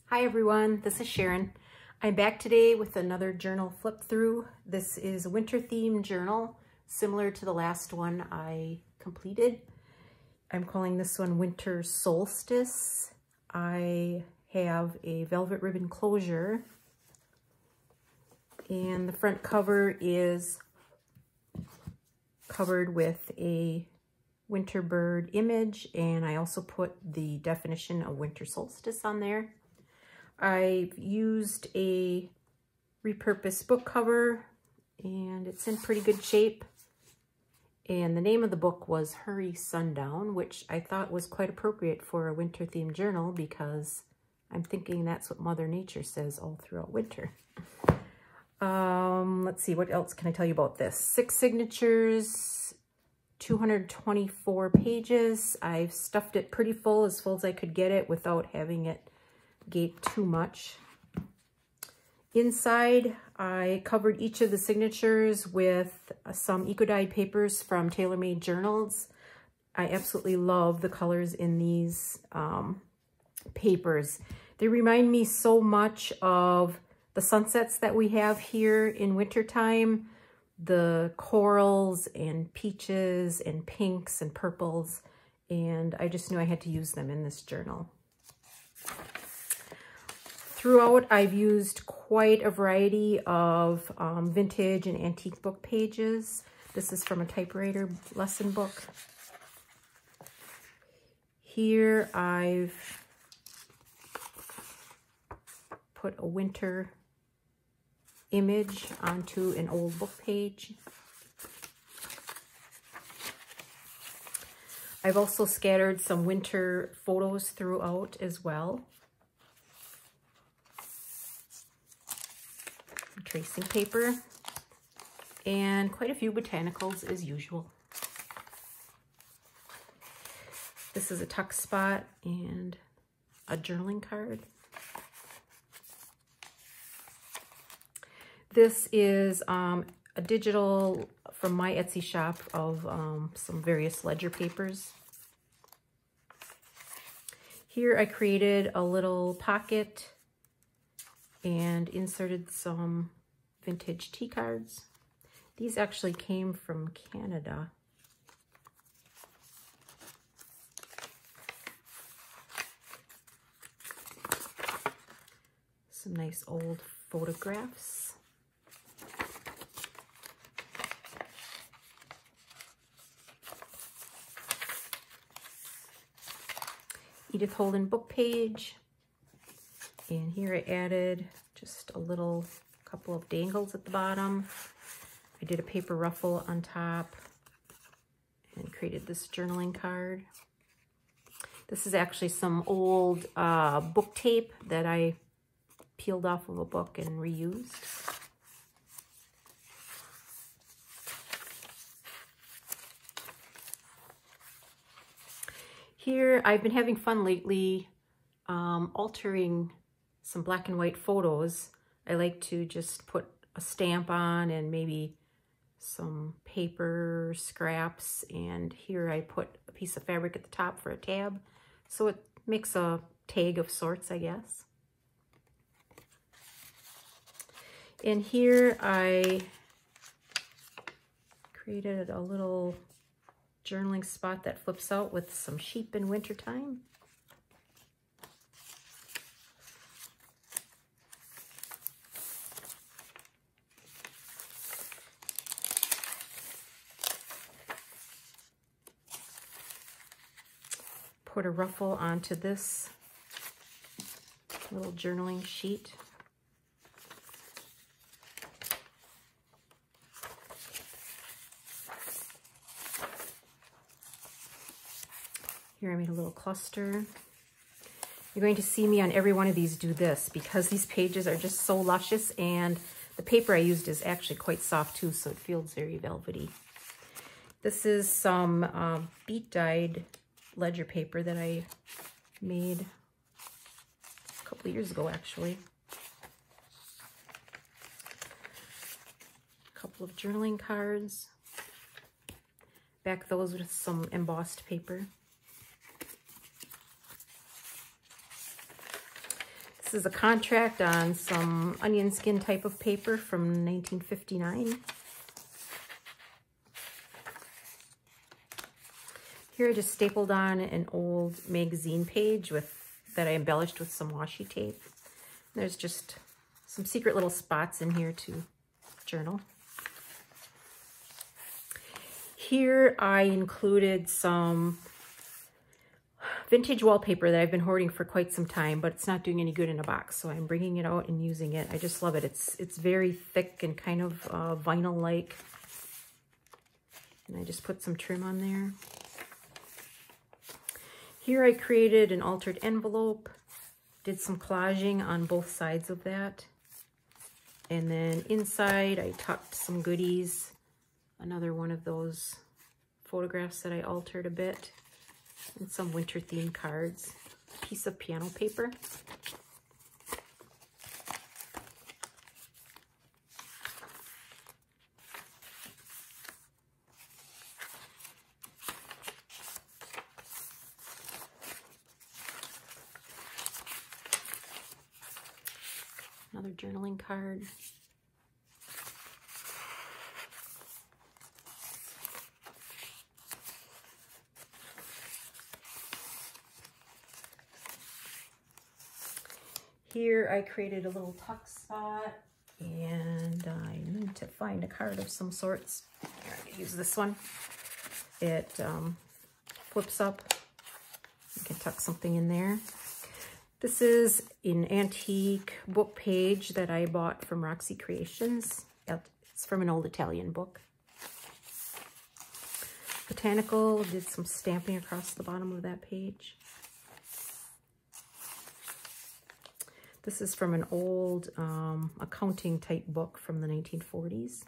Hi everyone, this is Sharon. I'm back today with another journal flip through. This is a winter themed journal, similar to the last one I completed. I'm calling this one Winter Solstice. I have a velvet ribbon closure, and the front cover is covered with a winter bird image, and I also put the definition of winter solstice on there. I've used a repurposed book cover and it's in pretty good shape. And the name of the book was Hurry Sundown, which I thought was quite appropriate for a winter themed journal because I'm thinking that's what Mother Nature says all throughout winter. Let's see, what else can I tell you about this? 6 signatures, 224 pages. I've stuffed it pretty full as I could get it without having it gape too much. Inside, I covered each of the signatures with some eco-dyed papers from TaylorMade Journals. I absolutely love the colors in these papers. They remind me so much of the sunsets that we have here in wintertime, the corals and peaches and pinks and purples, and I just knew I had to use them in this journal. Throughout, I've used quite a variety of vintage and antique book pages. This is from a typewriter lesson book. Here I've put a winter image onto an old book page. I've also scattered some winter photos throughout as well. Tracing paper, and quite a few botanicals as usual. This is a tuck spot and a journaling card. This is a digital from my Etsy shop of some various ledger papers. Here I created a little pocket and inserted some vintage tea cards. These actually came from Canada. Some nice old photographs. Edith Holden book page. And here I added just a couple of dangles at the bottom. I did a paper ruffle on top and created this journaling card. This is actually some old book tape that I peeled off of a book and reused. Here, I've been having fun lately altering some black and white photos. I like to just put a stamp on and maybe some paper scraps, and here I put a piece of fabric at the top for a tab, so it makes a tag of sorts, I guess. And here I created a little journaling spot that flips out with some sheep in wintertime. Put a ruffle onto this little journaling sheet. Here I made a little cluster. You're going to see me on every one of these do this because these pages are just so luscious, and the paper I used is actually quite soft too, so it feels very velvety. This is some beat dyed ledger paper that I made a couple of years ago, actually. A couple of journaling cards. Back those with some embossed paper. This This is a contract on some onion skin type of paper from 1959. Here I just stapled on an old magazine page that I embellished with some washi tape. There's just some secret little spots in here to journal. Here I included some vintage wallpaper that I've been hoarding for quite some time, but it's not doing any good in a box, so I'm bringing it out and using it. I just love it. It's very thick and kind of vinyl-like. And I just put some trim on there. Here I created an altered envelope, did some collaging on both sides of that. And then inside I tucked some goodies. Another one of those photographs that I altered a bit. And some winter themed cards. A piece of piano paper. Another journaling card. Here I created a little tuck spot, and I need to find a card of some sorts. Here, I can use this one. It flips up. You can tuck something in there. This is an antique book page that I bought from Roxy Creations. It's from an old Italian book. Botanical, did some stamping across the bottom of that page. This is from an old accounting type book from the 1940s.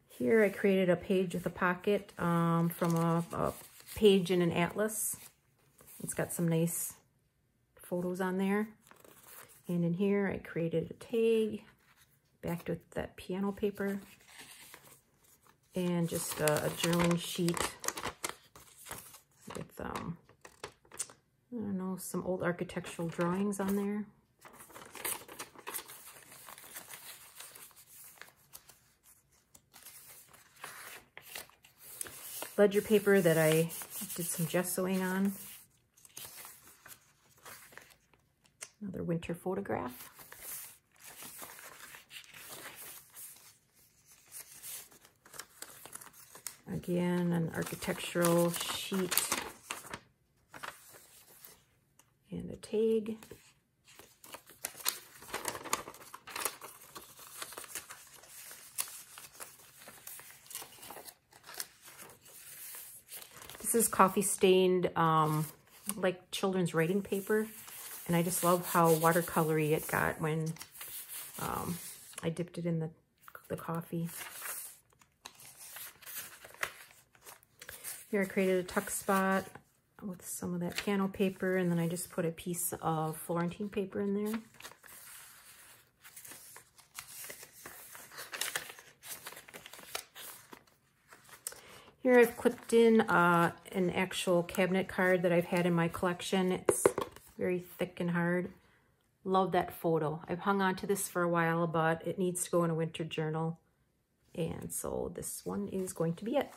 Here I created a page with a pocket from a page in an atlas. It's got some nice photos on there. And in here I created a tag backed with that piano paper and just a journaling sheet with, I don't know, some old architectural drawings on there. Ledger paper that I did some gessoing on. Another winter photograph. Again, an architectural sheet and a tag. This is coffee stained, like children's writing paper. And I just love how watercolory it got when I dipped it in the coffee. Here I created a tuck spot with some of that piano paper, and then I just put a piece of Florentine paper in there. Here I've clipped in an actual cabinet card that I've had in my collection. It's very thick and hard. Love that photo. I've hung on to this for a while, but it needs to go in a winter journal. And so this one is going to be it.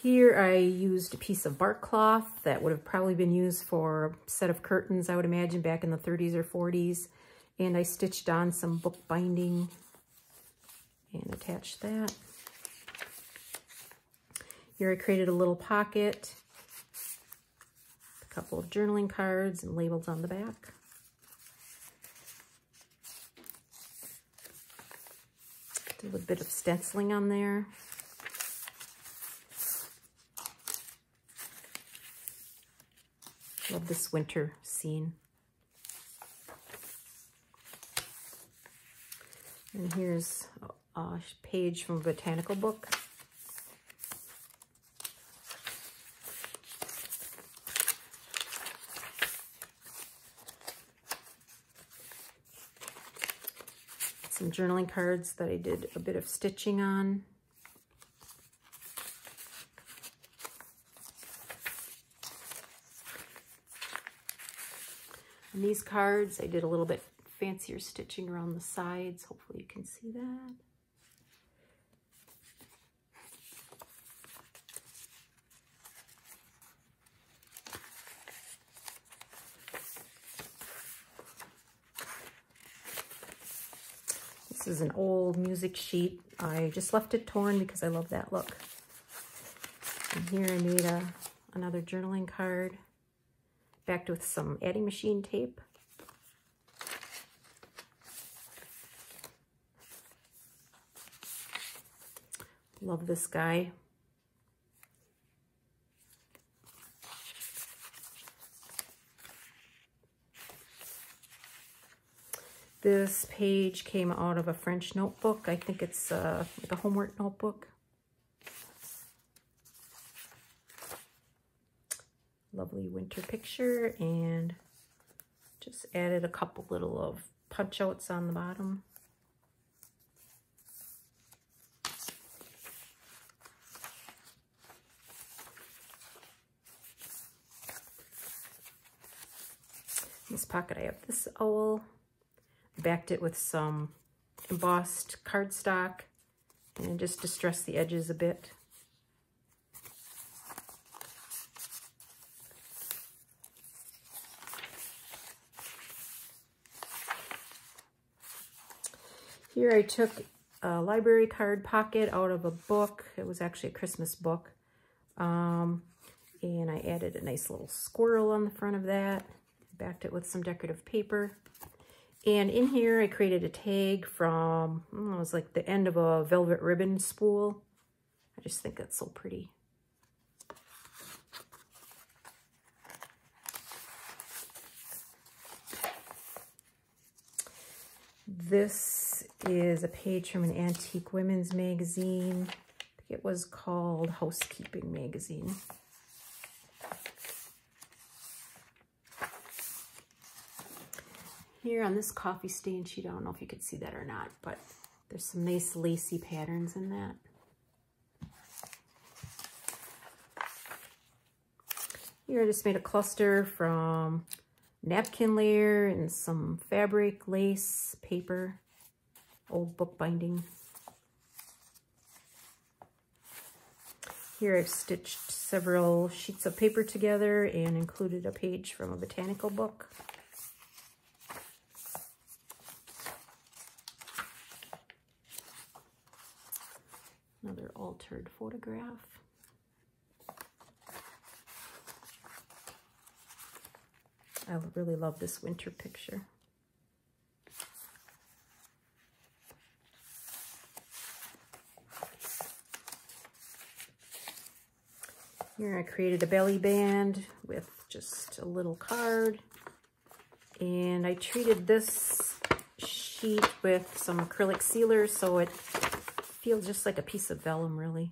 Here I used a piece of bark cloth that would have probably been used for a set of curtains, I would imagine, back in the 30s or 40s. And I stitched on some book binding and attached that. Here I created a little pocket, a couple of journaling cards and labels on the back. Did a bit of stenciling on there. Love this winter scene. And here's a page from a botanical book. Some journaling cards that I did a bit of stitching on. And these cards, I did a little bit fancier stitching around the sides. Hopefully you can see that. This is an old music sheet. I just left it torn because I love that look. And here I made another journaling card, backed with some adding machine tape. Love this guy. This page came out of a French notebook. I think it's like a homework notebook. Lovely winter picture, and just added a couple little of punch outs on the bottom. In this pocket I have this owl. Backed it with some embossed cardstock and just distressed the edges a bit. Here I took a library card pocket out of a book. It was actually a Christmas book. And I added a nice little squirrel on the front of that. Backed it with some decorative paper. And in here, I created a tag from, it was like the end of a velvet ribbon spool. I just think that's so pretty. This is a page from an antique women's magazine. I think it was called Housekeeping Magazine. Here on this coffee stain sheet, I don't know if you could see that or not, but there's some nice lacy patterns in that. Here I just made a cluster from napkin layer and some fabric, lace, paper, old book binding. Here I've stitched several sheets of paper together and included a page from a botanical book. Another altered photograph. I really love this winter picture. Here I created a belly band with just a little card. And I treated this sheet with some acrylic sealer so it feels just like a piece of vellum, really.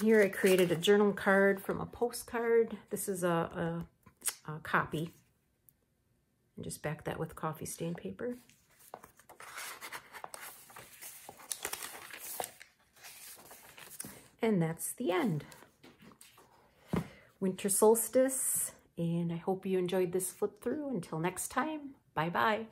Here I created a journal card from a postcard. This is a copy. And just back that with coffee stain paper. And that's the end. Winter solstice. And I hope you enjoyed this flip through. Until next time, bye-bye.